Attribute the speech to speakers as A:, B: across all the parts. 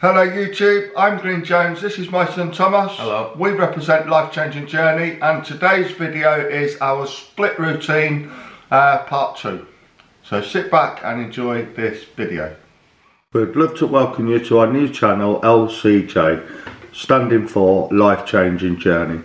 A: Hello YouTube, I'm Green Jones, this is my son Thomas.
B: Hello.
A: We represent Life Changing Journey, and today's video is our split routine part 2. So sit back and enjoy this video. We'd love to welcome you to our new channel LCJ, standing for Life Changing Journey.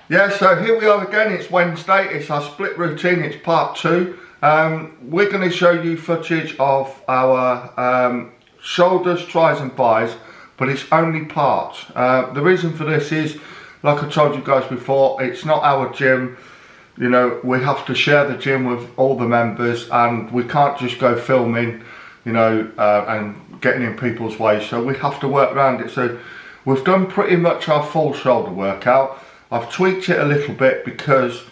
A: Yeah, so here we are again, it's Wednesday, it's our split routine, it's part 2. We're going to show you footage of our shoulders, tries and buys, but it's only part. The reason for this is, like I told you guys before, it's not our gym. You know, we have to share the gym with all the members, and we can't just go filming, you know, and getting in people's way, so we have to work around it. So we've done pretty much our full shoulder workout. I've tweaked it a little bit because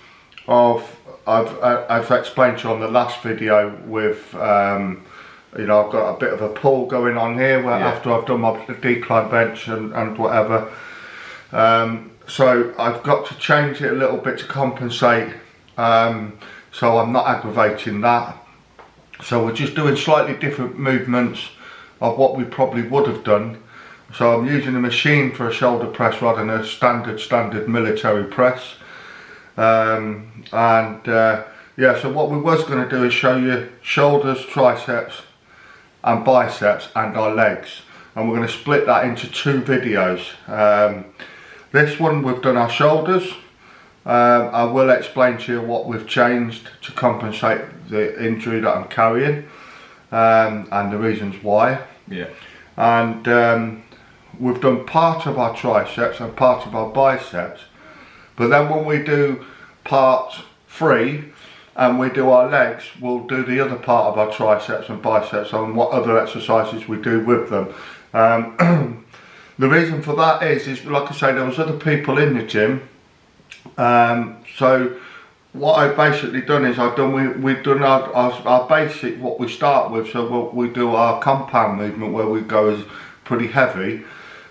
A: of, I've explained to you on the last video with, you know, I've got a bit of a pull going on here where after I've done my decline bench and whatever. So I've got to change it a little bit to compensate, so I'm not aggravating that. So we're just doing slightly different movements of what we probably would have done. So I'm using a machine for a shoulder press rather than a standard military press. Yeah, so what we was going to do is show you shoulders, triceps and biceps and our legs. And we're going to split that into 2 videos. This one we've done our shoulders. I will explain to you what we've changed to compensate the injury that I'm carrying, and the reasons why.
B: Yeah.
A: And we've done part of our triceps and part of our biceps, but then when we do part 3 and we do our legs, we'll do the other part of our triceps and biceps and what other exercises we do with them. The reason for that is like I say, there was other people in the gym, so what I've basically done is we've done our basic, what we start with. So we do our compound movement where we go as pretty heavy,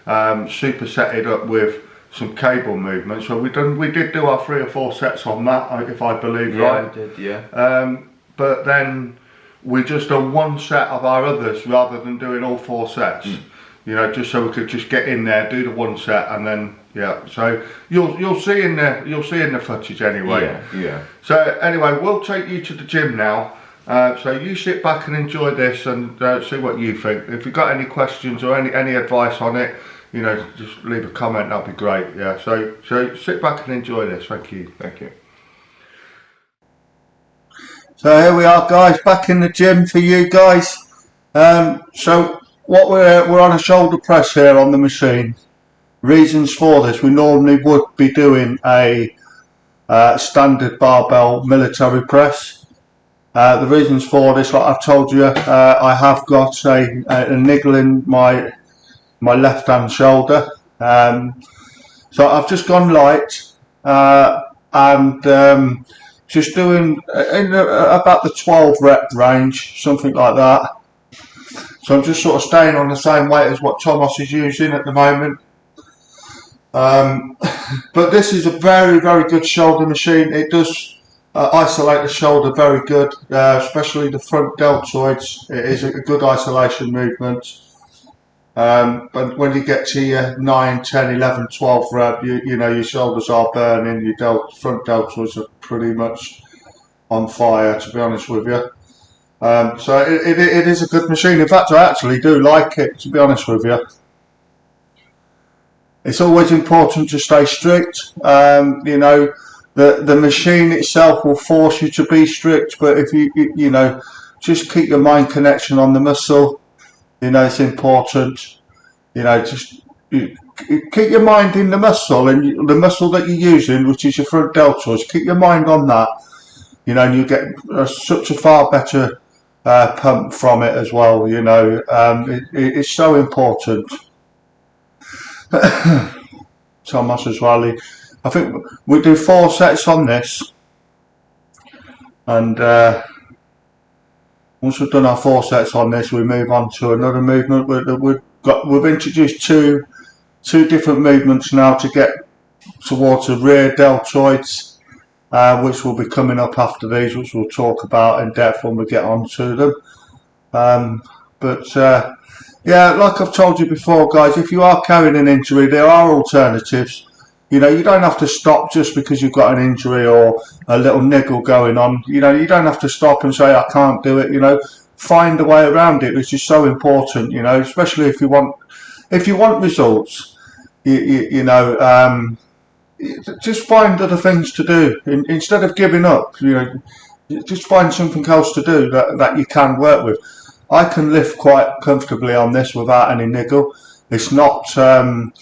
A: supersetted up with some cable movement. So we did do our 3 or 4 sets on that, if I believe, right?
B: Yeah, we did, yeah.
A: But then we just done 1 set of our others rather than doing all 4 sets. You know, just so we could just get in there, do the 1 set, and then So you'll see in the footage anyway.
B: Yeah.
A: So anyway, we'll take you to the gym now. So you sit back and enjoy this and see what you think. If you've got any questions or any advice on it, you know, just leave a comment, that'd be great. Yeah, so sit back and enjoy this. Thank you.
B: Thank you.
A: So here we are, guys, back in the gym for you guys. So what we're on a shoulder press here on the machine. Reasons for this: we normally would be doing a standard barbell military press. The reasons for this, like I've told you, I have got a niggle in my left hand shoulder, so I've just gone light, and just doing in about the 12 rep range, something like that. So I'm just sort of staying on the same weight as what Thomas is using at the moment. But this is a very, very good shoulder machine. It does isolate the shoulder very good, especially the front deltoids. It is a good isolation movement. But when you get to your 9, 10, 11, 12 rep, you know your shoulders are burning, your front deltoids are pretty much on fire, to be honest with you. So it is a good machine. In fact, I actually do like it, to be honest with you. It's always important to stay strict. You know, the machine itself will force you to be strict, but if you know, just keep your mind connection on the muscle. You know, it's important. You know, just keep your mind in the muscle, and the muscle that you're using, which is your front deltoids. Keep your mind on that. You know, and you get such a far better pump from it as well. You know, it's so important. Thomas as well. I think we do 4 sets on this, and once we've done our 4 sets on this, we move on to another movement. We've introduced two different movements now to get towards the rear deltoids, which will be coming up after these, which we'll talk about in depth when we get onto them. Yeah, like I've told you before, guys, if you are carrying an injury, there are alternatives. You know, you don't have to stop just because you've got an injury or a little niggle going on. You know, you don't have to stop and say, I can't do it. You know, find a way around it, which is so important, you know, especially if you want results. You know, just find other things to do. Instead of giving up, you know, just find something else to do that you can work with. I can lift quite comfortably on this without any niggle. It's not, you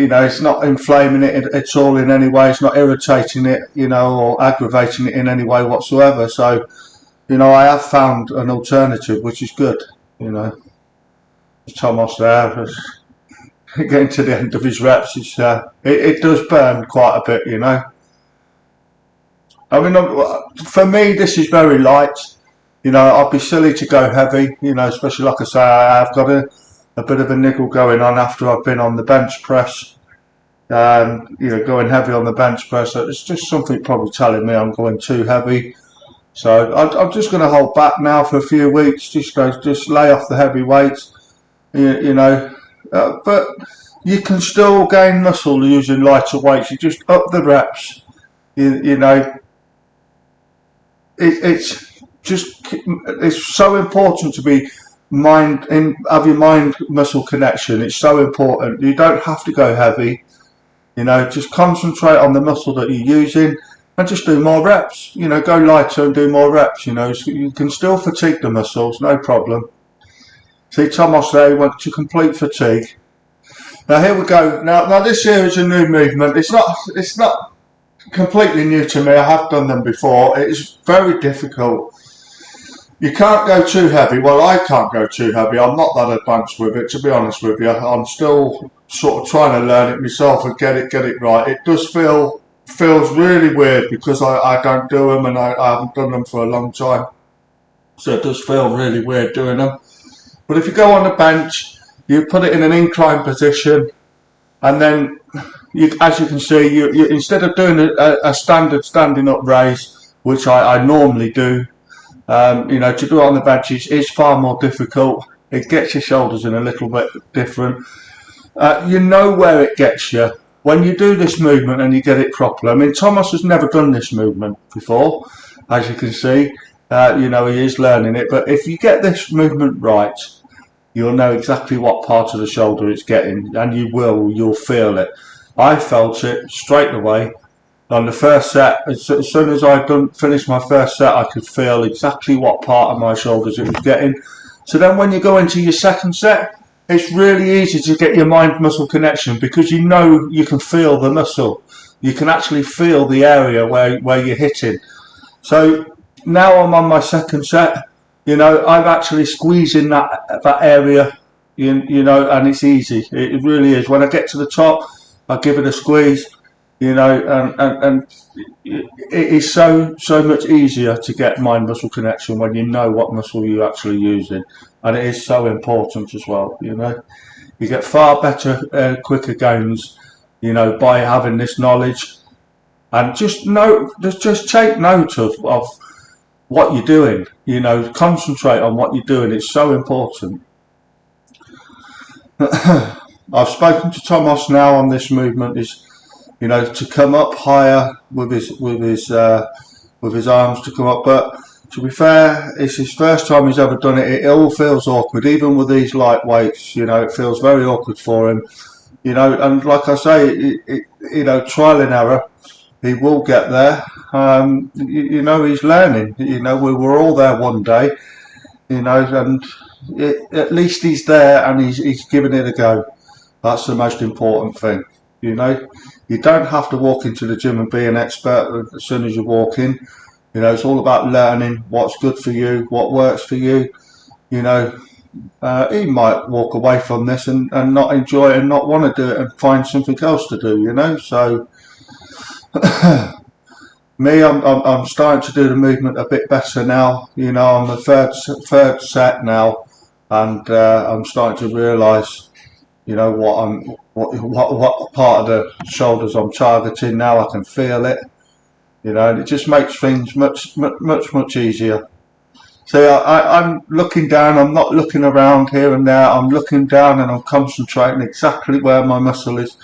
A: know, it's not inflaming it at all in any way. It's not irritating it, you know, or aggravating it in any way whatsoever. So, you know, I have found an alternative, which is good. You know, Thomas there, getting to the end of his reps, it does burn quite a bit, you know. I mean, for me, this is very light. You know, I'd be silly to go heavy, you know, especially like I say, I have got a bit of a niggle going on after I've been on the bench press. You know, going heavy on the bench press, it's just something probably telling me I'm going too heavy. So I'm just going to hold back now for a few weeks, just lay off the heavy weights, you know. But you can still gain muscle using lighter weights. You just up the reps, you know. It's so important to be have your mind muscle connection. It's so important. You don't have to go heavy, you know, just concentrate on the muscle that you're using and just do more reps, you know, go lighter and do more reps, you know, so you can still fatigue the muscles, no problem. See, Thomas there went to complete fatigue. Now here we go. Now this here is a new movement. It's not completely new to me. I have done them before. It's very difficult. You can't go too heavy. Well, I can't go too heavy. I'm not that advanced with it, to be honest with you. I'm still sort of trying to learn it myself and get it right. It does feels really weird because I don't do them, and I haven't done them for a long time. So it does feel really weird doing them. But if you go on the bench, you put it in an incline position, and then as you can see, you instead of doing a standard standing up raise, which I normally do, you know, to do it on the bench is far more difficult. It gets your shoulders in a little bit different. You know where it gets you when you do this movement and you get it properly. I mean, Thomas has never done this movement before, as you can see. You know, he is learning it, but if you get this movement right, you'll know exactly what part of the shoulder it's getting, and you'll feel it. I felt it straight away on the first set. As soon as I'd finished my first set, I could feel exactly what part of my shoulders it was getting. So then when you go into your second set, it's really easy to get your mind muscle connection because you know you can feel the muscle. you can actually feel the area where you're hitting. So now I'm on my second set, I'm actually squeezing that area, and it's easy. It really is. When I get to the top, I give it a squeeze, and it is so much easier to get mind muscle connection when you know what muscle you're actually using, and it is so important as well. You get far better, quicker gains, by having this knowledge, and just take note of what you're doing. Concentrate on what you're doing. It's so important. I've spoken to Thomas now on this movement. Is to come up higher with his arms to come up, but to be fair, it's his first time he's ever done it. It all feels awkward, even with these light weights. It feels very awkward for him. And like I say, trial and error. He will get there. He's learning. We're all there one day. And at least he's there and he's giving it a go. That's the most important thing. You don't have to walk into the gym and be an expert as soon as you walk in. It's all about learning what's good for you, what works for you. He might walk away from this and not enjoy it and not want to do it and find something else to do. So me, I'm starting to do the movement a bit better now. I'm the third set now, and I'm starting to realise, what part of the shoulders I'm targeting now. I can feel it, and it just makes things much easier. So I'm looking down. I'm not looking around here and there. I'm looking down and I'm concentrating exactly where my muscles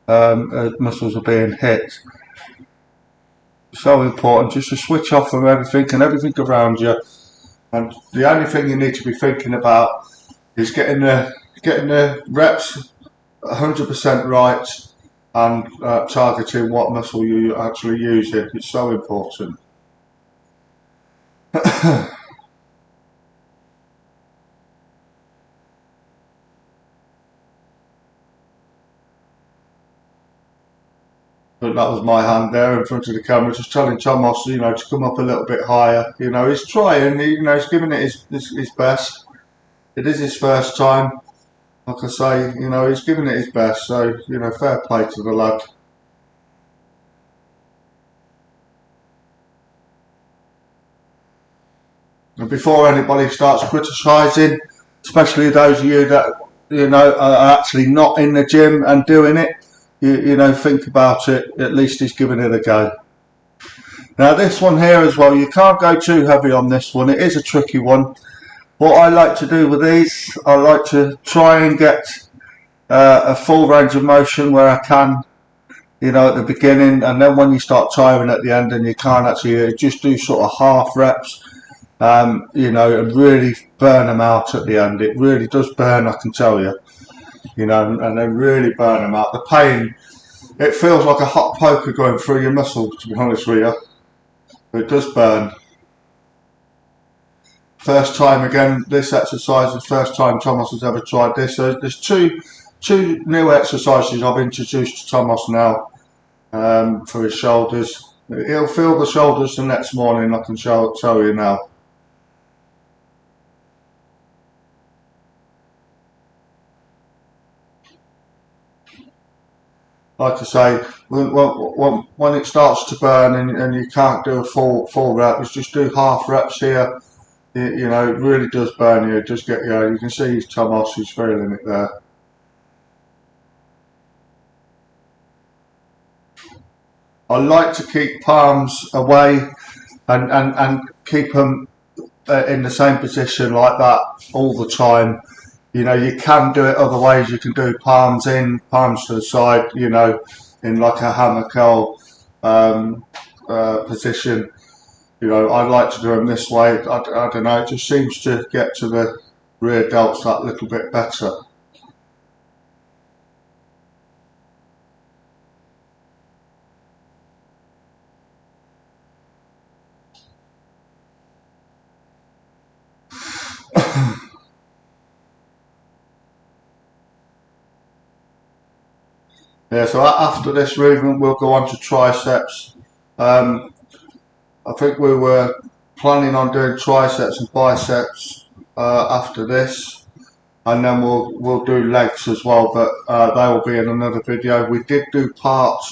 A: are being hit. So important just to switch off from everything and everything around you, and the only thing you need to be thinking about is getting the reps 100% right, and targeting what muscle you're actually using. It's so important. But that was my hand there in front of the camera, just telling Thomas, to come up a little bit higher. He's trying, he's giving it his best. It is his first time. Like I say, he's giving it his best, so, fair play to the lad. And before anybody starts criticising, especially those of you that, are actually not in the gym and doing it, think about it. At least he's giving it a go. Now this one here as well, you can't go too heavy on this one. It is a tricky one. What I like to do with these, I like to try and get a full range of motion where I can, at the beginning, and then when you start tiring at the end and you can't actually, just do sort of half reps, and really burn them out at the end. It really does burn, I can tell you, and they really burn them out. The pain, it feels like a hot poker going through your muscle, to be honest with you. It does burn. First time again, this exercise is the first time Thomas has ever tried this. So there's two new exercises I've introduced to Thomas now, for his shoulders. He'll feel the shoulders the next morning, I can tell you now. Like I say, when it starts to burn and you can't do a full rep, just do half reps here. It really does burn you. It does get you. You can see Thomas, he's feeling it there. I like to keep palms away and keep them in the same position like that all the time. You can do it other ways. You can do palms in, palms to the side, in like a hammer curl position. I like to do them this way. I don't know, it just seems to get to the rear delts that little bit better. Yeah, so after this movement we'll go on to triceps. I think we were planning on doing triceps and biceps after this, and then we'll do legs as well, but they will be in another video. We did do part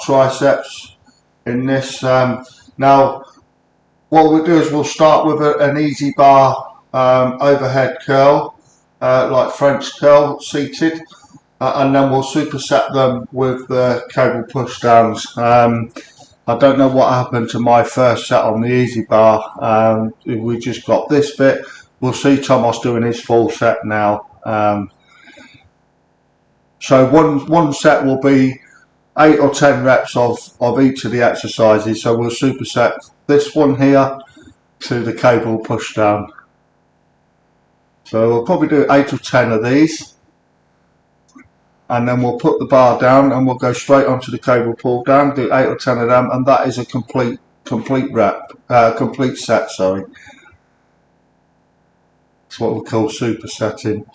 A: triceps in this. Now what we'll do is we'll start with an easy bar overhead curl, like French curl, seated, and then we'll superset them with the cable push downs. I don't know what happened to my first set on the easy bar. We just got this bit. We'll see Thomas doing his full set now. So one set will be 8 or 10 reps of each of the exercises. So we'll superset this one here to the cable push down. So we'll probably do 8 or 10 of these, and then we'll put the bar down and we'll go straight onto the cable pull down, do 8 or 10 of them, and that is a complete set, sorry. It's what we call supersetting.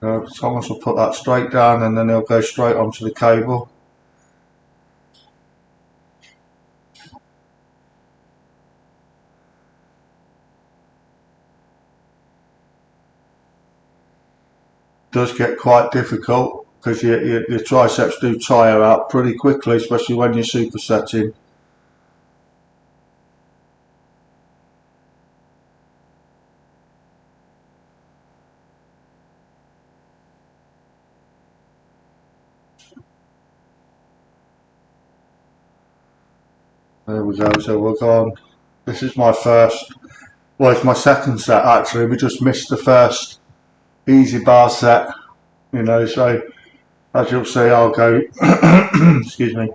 A: Thomas will put that straight down and then he'll go straight onto the cable. Does get quite difficult because your triceps do tire out pretty quickly, especially when you're supersetting. There we go, so we'll go on. This is my first, well, it's my second set actually. We just missed the first easy bar set, you know, so as you'll see I'll go excuse me,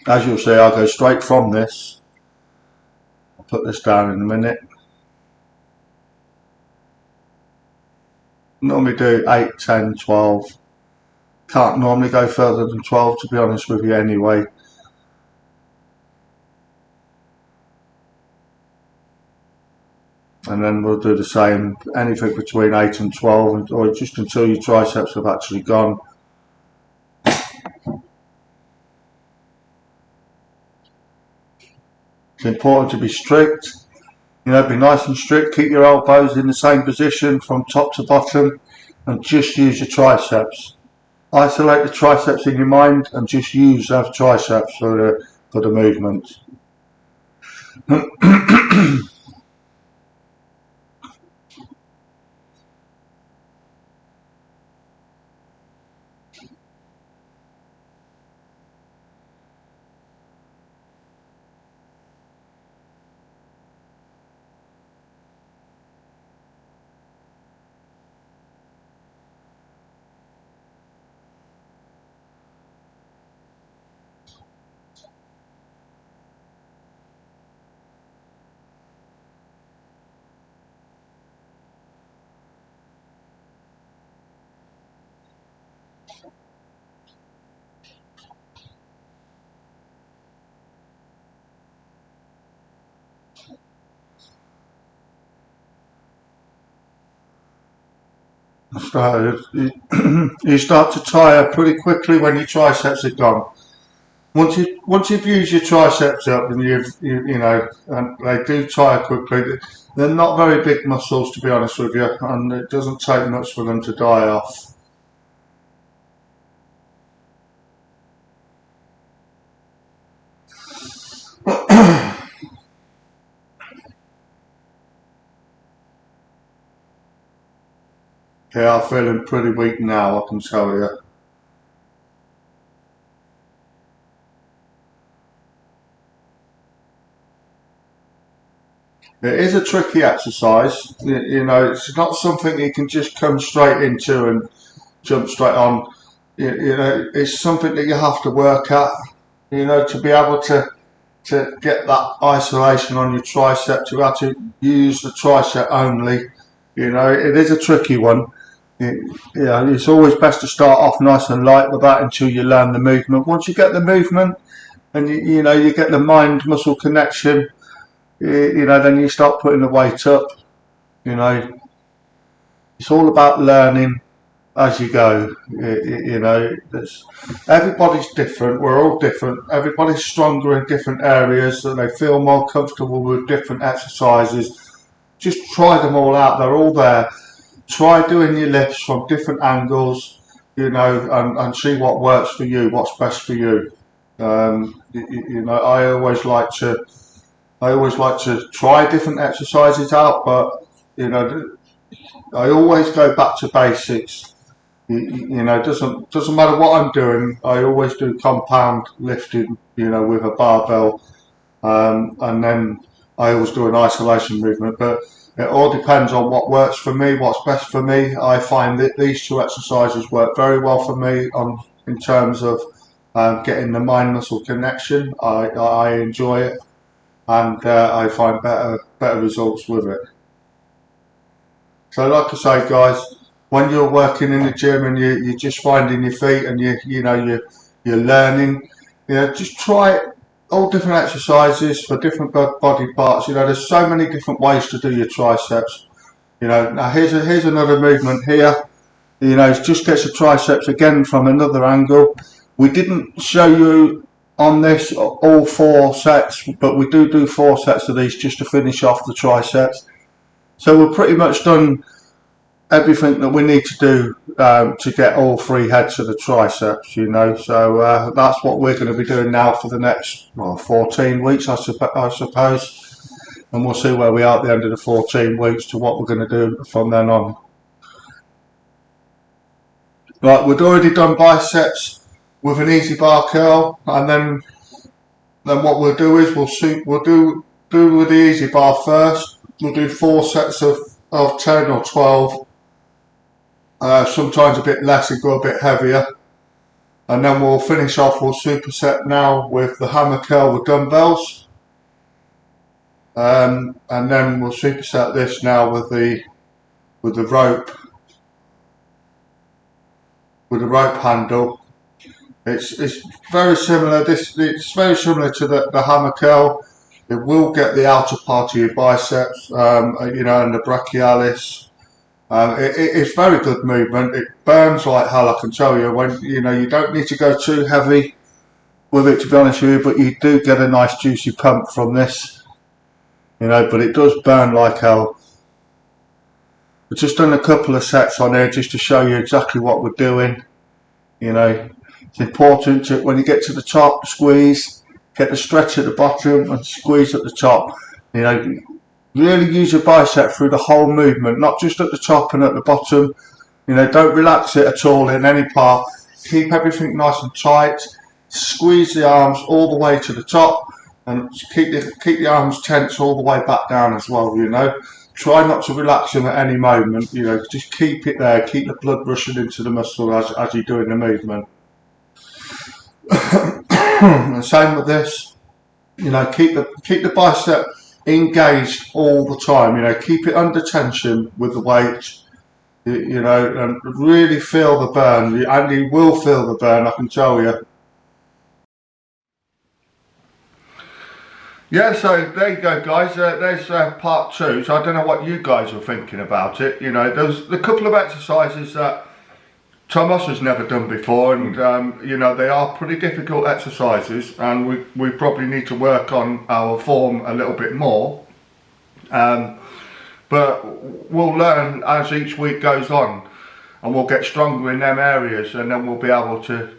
A: as you'll see I'll go straight from this. I'll put this down in a minute. Normally do 8, 10, 12. Can't normally go further than 12 to be honest with you anyway. And then we'll do the same, anything between 8 and 12, or just until your triceps have actually gone. It's important to be strict, you know, be nice and strict, keep your elbows in the same position from top to bottom, and just use your triceps. Isolate the triceps in your mind and just use those triceps for the movement. You start to tire pretty quickly when your triceps are gone. Once you've used your triceps up, and you know, and they do tire quickly. They're not very big muscles to be honest with you, and it doesn't take much for them to die off. They are feeling pretty weak now, I can tell you. It is a tricky exercise, you know, it's not something you can just come straight into and jump straight on. You know, it's something that you have to work at, you know, to be able to get that isolation on your tricep, to have to use the tricep only. You know, it is a tricky one. Yeah, it's always best to start off nice and light with that until you learn the movement. Once you get the movement and you know, you get the mind muscle connection, you know, then you start putting the weight up. You know, it's all about learning as you go. You know, everybody's different. We're all different. Everybody's stronger in different areas, and they feel more comfortable with different exercises. Just try them all out. They're all there. Try doing your lifts from different angles, you know, and see what works for you, what's best for you. You know, I always like to try different exercises out, but you know, I always go back to basics. You know, doesn't matter what I'm doing. I always do compound lifting, you know, with a barbell, and then I always do an isolation movement. But it all depends on what works for me, what's best for me. I find that these two exercises work very well for me in terms of getting the mind muscle connection. I enjoy it, and I find better results with it. So like I say, guys, when you're working in the gym and you're just finding your feet and you're learning, you know, just try all different exercises for different body parts. You know, there's so many different ways to do your triceps. You know, now here's another movement here. You know, it just gets the triceps again from another angle. We didn't show you on this all 4 sets, but we do 4 sets of these just to finish off the triceps. So we're pretty much done everything that we need to do to get all 3 heads of the triceps, you know. So that's what we're going to be doing now for the next 14 weeks, I suppose. And we'll see where we are at the end of the 14 weeks to what we're going to do from then on. Right, we'd already done biceps with an easy bar curl, and then what we'll do is we'll do with the easy bar first. We'll do 4 sets of 10 or 12. Sometimes a bit less and go a bit heavier, and then we'll finish off. We'll superset now with the hammer curl with dumbbells, and then we'll superset this now with the rope handle. It's very similar. It's very similar to the hammer curl. It will get the outer part of your biceps, you know, and the brachialis. It's very good movement. It burns like hell, I can tell you. When you know, you don't need to go too heavy with it, to be honest with you, but you do get a nice juicy pump from this, you know. But it does burn like hell. We've just done a couple of sets on here just to show you exactly what we're doing. You know, it's important to, when you get to the top, squeeze, get the stretch at the bottom and squeeze at the top. You know, really use your bicep through the whole movement, not just at the top and at the bottom. You know, don't relax it at all in any part. Keep everything nice and tight. Squeeze the arms all the way to the top, and keep the arms tense all the way back down as well. You know, try not to relax them at any moment. You know, just keep it there. Keep the blood rushing into the muscle as you're doing the movement. And same with this. You know, keep the bicep engaged all the time. You know, keep it under tension with the weight. You know, and really feel the burn. And you will feel the burn, I can tell you. Yeah, so there you go, guys. There's part 2. So I don't know what you guys are thinking about it. You know, there's a couple of exercises that Thomas has never done before, and you know, they are pretty difficult exercises, and we probably need to work on our form a little bit more. But we'll learn as each week goes on, and we'll get stronger in them areas, and then we'll be able to,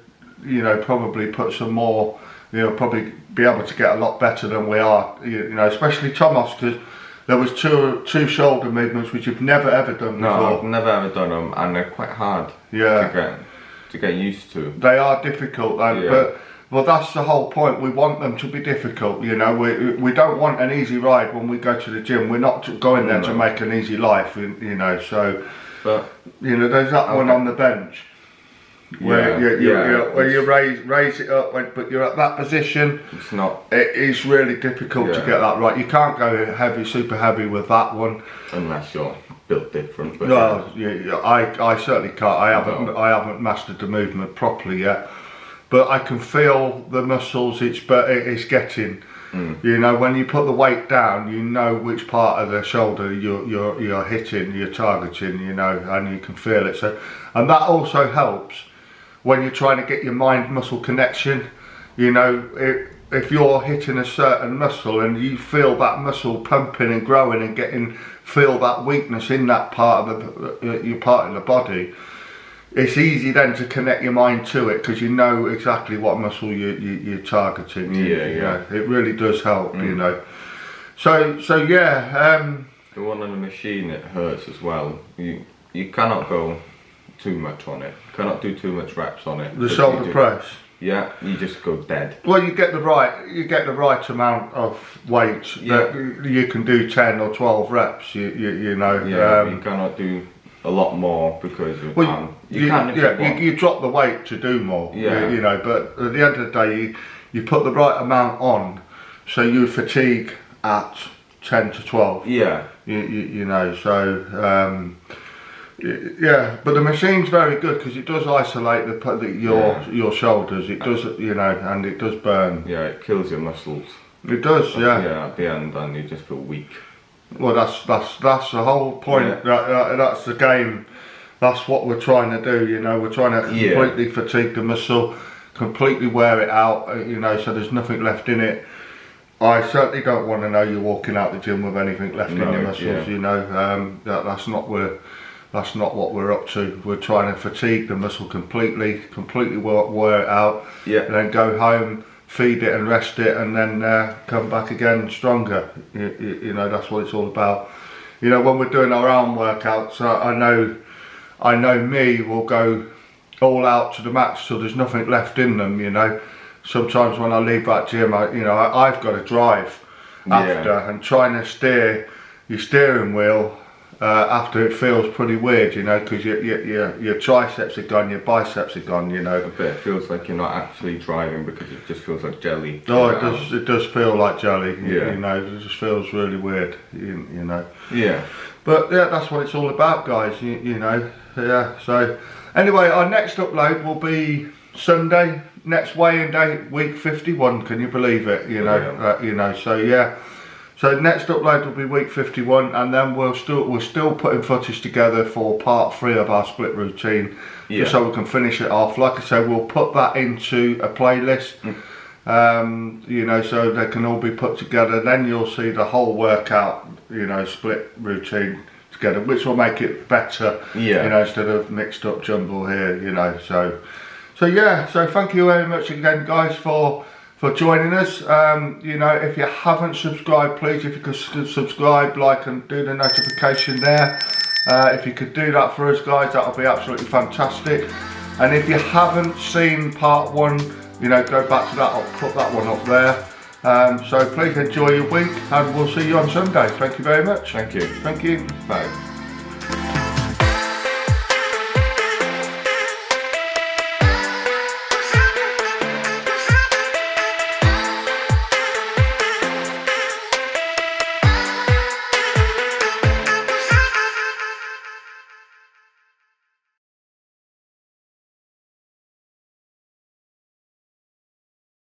A: you know, probably put some more, you know, probably be able to get a lot better than we are, you know, especially Thomas, because there was two shoulder movements which you've never ever done before.
B: No, I've never ever done them, and they're quite hard to get used to.
A: They are difficult, but well, that's the whole point. We want them to be difficult. You know, we don't want an easy ride when we go to the gym. We're not going there to make an easy life. You know, so
B: but
A: you know, there's that one on the bench where you raise it up, but you're at that position.
B: It's not.
A: It is really difficult to get that right. You can't go heavy, super heavy with that one
B: unless you're built different. But
A: no, I certainly can't. I haven't mastered the movement properly yet, but I can feel the muscles. It's getting. You know, when you put the weight down, you know which part of the shoulder you're hitting, you're targeting, you know, and you can feel it. So, and that also helps when you're trying to get your mind-muscle connection. You know, if you're hitting a certain muscle and you feel that muscle pumping and growing and feel that weakness in that part of your part of the body, it's easy then to connect your mind to it because you know exactly what muscle you're targeting. You know, it really does help. You know, so yeah.
B: The one on the machine, it hurts as well. You cannot go too much on it. Cannot do too much reps on it.
A: The shoulder press.
B: Yeah, you just go dead.
A: Well, you get the right amount of weight that you can do 10 or 12 reps. You know.
B: Yeah, you cannot do a lot more because you
A: drop the weight to do more.
B: Yeah.
A: You know, but at the end of the day, you put the right amount on, so you fatigue at 10 to 12.
B: Yeah.
A: You know, so. Yeah, but the machine's very good because it does isolate your shoulders. It does, you know, and it does burn.
B: Yeah, it kills your muscles.
A: It does, yeah.
B: Yeah, at the end, and you just feel weak.
A: Well, that's the whole point. Yeah. That's the game. That's what we're trying to do. You know, we're trying to completely fatigue the muscle, completely wear it out. You know, so there's nothing left in it. I certainly don't want to know you're walking out the gym with anything left in your muscles. Yeah. You know, that's not what we're up to. We're trying to fatigue the muscle completely wear it out, and then go home, feed it and rest it, and then come back again stronger. You know, that's what it's all about. You know, when we're doing our arm workouts, I know me will go all out to the max so there's nothing left in them. You know, sometimes when I leave that gym, I've got to drive after and trying to steer your steering wheel. After it feels pretty weird, you know, because your triceps are gone, your biceps are gone, you know.
B: But it feels like you're not actually driving because it just feels like jelly.
A: Oh, it does feel like jelly. You know, it just feels really weird. You know.
B: Yeah.
A: But yeah, that's what it's all about, guys. You know. Yeah. So anyway, our next upload will be Sunday. Next weigh-in day, week 51. Can you believe it? You know. You know. So yeah. So next upload will be week 51, and then we're still putting footage together for part 3 of our split routine, just so we can finish it off. Like I said, we'll put that into a playlist, you know, so they can all be put together. Then you'll see the whole workout, you know, split routine together, which will make it better, you know, instead of mixed up jumble here, you know. So yeah. So thank you very much again, guys, for joining us. You know, if you haven't subscribed, please, if you could subscribe, like, and do the notification there. If you could do that for us, guys, that would be absolutely fantastic. And if you haven't seen part 1, you know, go back to that. I'll put that one up there. So please enjoy your week, and we'll see you on Sunday. Thank you very much.
B: Thank you.
A: Thank you.
B: Bye.